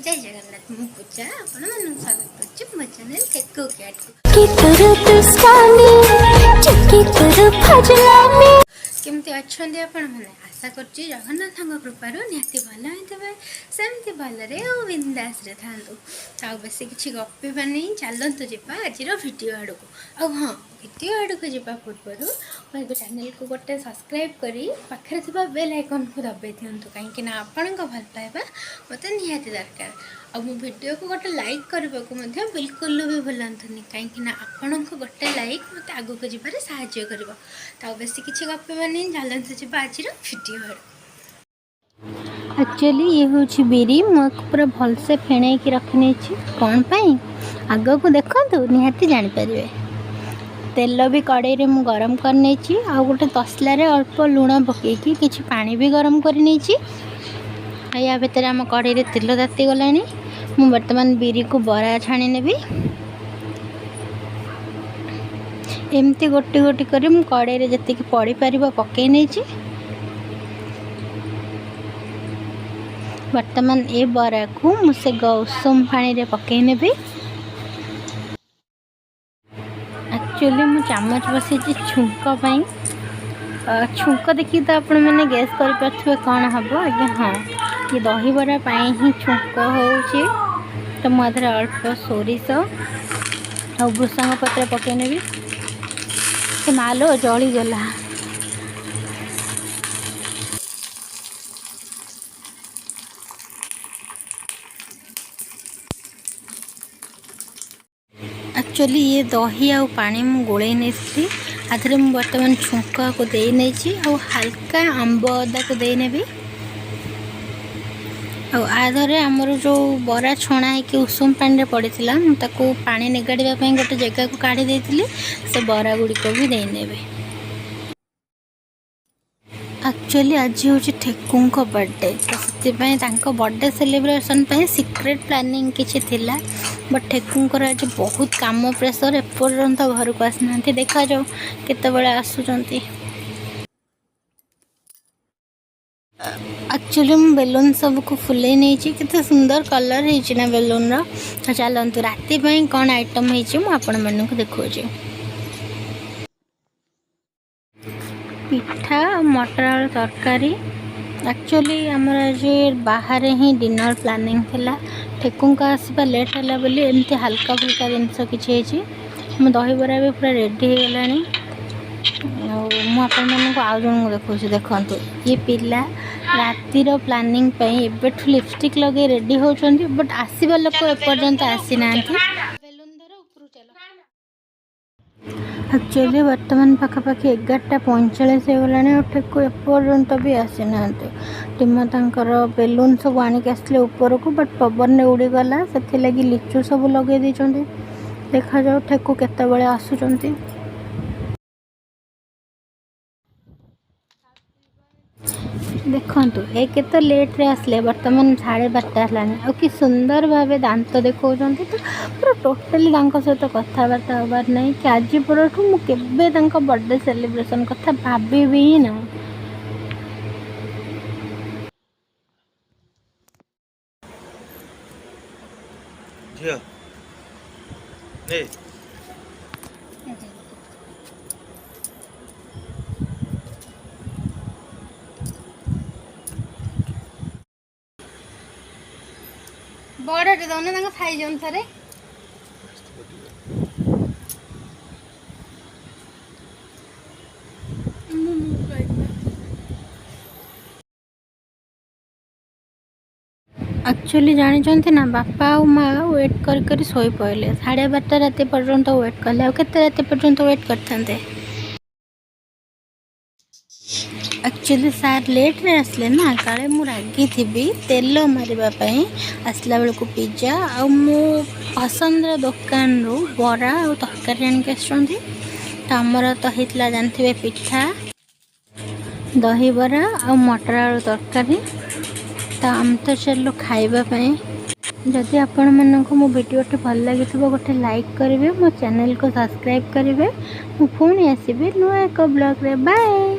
जय जगन्नाथ मु पूजा आपण मन स्वागत करछि मो चैनल केको कैट केमती अच्छे आपण मैंने आशा करछि जगन्नाथ कृपार निहाती भल होते सेमती भलरे और बिंदास था आउ बेस किसी गपिबानी चलतु जावा आज भिडियो आड़ को हाँ भिडियो आड़ को जावा पूर्व मो चैनल को गोटे सब्सक्राइब करी पाखे बेल आइकन को दबाई दिंतु कहीं आपण भल पाइबा मत निहाती दरकार आ मो वीडियो को गोटे लाइक करने को बिल्कुल भी भूलतुनि कहीं आपण गोटे लाइक मत आगू को जबार साहाय्य कर बेस किसी गपिबानी चलतु जावा आज भिडियो एक्चुअली ये हूँ बिरी पूरा भलसे फेण की रखी कौन पाई आग को देखु निहाती जापर तेल भी कड़े रे मु गरम करने आ गोटे तसलार अल्प लुण पकईकि किसी पानी भी गरम करनी या भितर आम कड़े रे तेल ताती गला मु बर्तमान बिरी को बरा छाणी नेबी एमती गोटी गोटी कर कड़े रे जति पड़ी पार पकई नहीं बर्तमान ए बरा को मुझे गौसम पानी रे पकई नेबी एक्चुअली मु चामच बसी छुंक पाई छुंक देखी तो आपण मैंने गैस कर पारे कौन हम आज्ञा हाँ ये दही बरा ही छुंक हो तो मुझे अल्प सोरिष और भृषंग पत्र पकईने भी मालो जलीगला एक्चुअली ये दही आ पानी मु गोले नहीं आधे मुझे बर्तमान छुंक को दे नहीं और हल्का आंब अदा को दे नेबी आधरे आमर जो बरा छणा है उषुम पानी रे पड़ता मुझे पानी निगाड़ापी गोटे जगह को काढ़ी देती से बरा गुड़िक भी दे नेबी एक्चुअली आज हूँ ठेकू बर्थडे तो बर्थडे सेलिब्रेशन सीक्रेट प्लानिंग किसी थिला बट ठेकूर आज बहुत काम प्रेसर एपर्यंत घर को आसना देखा जाऊ केतबेले आसुचंती एक्चुअली मु बेलून सब को फुले नहीं केते सुंदर कलर है बेलून तो चलतु राति कौन आइटम होपण मन को देखा पिठा मटर आलू तरकारी एक्चुअली आमर आज बाहर ही डिनर प्लानिंग थिला ठेकू का आसवा लेट है बोली एमती हल्का फुल्का जिनस किसी मो दही बरा भी पूरा रेडी हो गलानी मुझे आउ जन को देखा ये पिला रातिर प्लानिंग एबेठू लिपस्टिक लगे रेडी होचंती बट आसवा लोक एपर्यंत आसी ना एक्चुअली बर्तमान पखापाखि 11:45 हो गलानी और ठेकू एपर्यंत भी आसी ना टीम तांकर बेलून सब आणिक आसले ऊपर को बट पवन उड़ीगला से लगी लिचु सब लगे देचंती देखा जाओ ठेकू केतेबेले आसुचंती देखंतु ए केते लेट रे आसले बर्तमान 12:30 है कि सुंदर भावे दांत देखौचंती तो पूरा टोटली तांको सहित कथबार्ता होबार नहीं कि आज परठू मु केबे तांको बर्थडे सेलिब्रेशन कथा भाबी भी ना झियो ने बड़े दौन खाई जाऊन थे एक्चुअली जानी ना बापा और माँ वेट कर शोई पड़े 12:30 रात पर्यंत वेट कले केते रात पर्यंत वेट करते एक्चुअली सार लेट रे आसले ना काले मु रागी थी तेल मारवाई आसला बेलू पिज्जा आ मो पसंद दुकान रू बरा और तरकारी आनिक आसुँच तो आमर तो होता जानते पिठा दही बरा और मटर आलू तरकारी तो आम तो चलो खाइबापी जदि आपण मानक मो वीडियोटी भल लगी गोटे लाइक करेंगे मो चैनल को सब्सक्राइब करेंगे मु पुणी आसबि नुआ एक ब्लॉग रे बाय।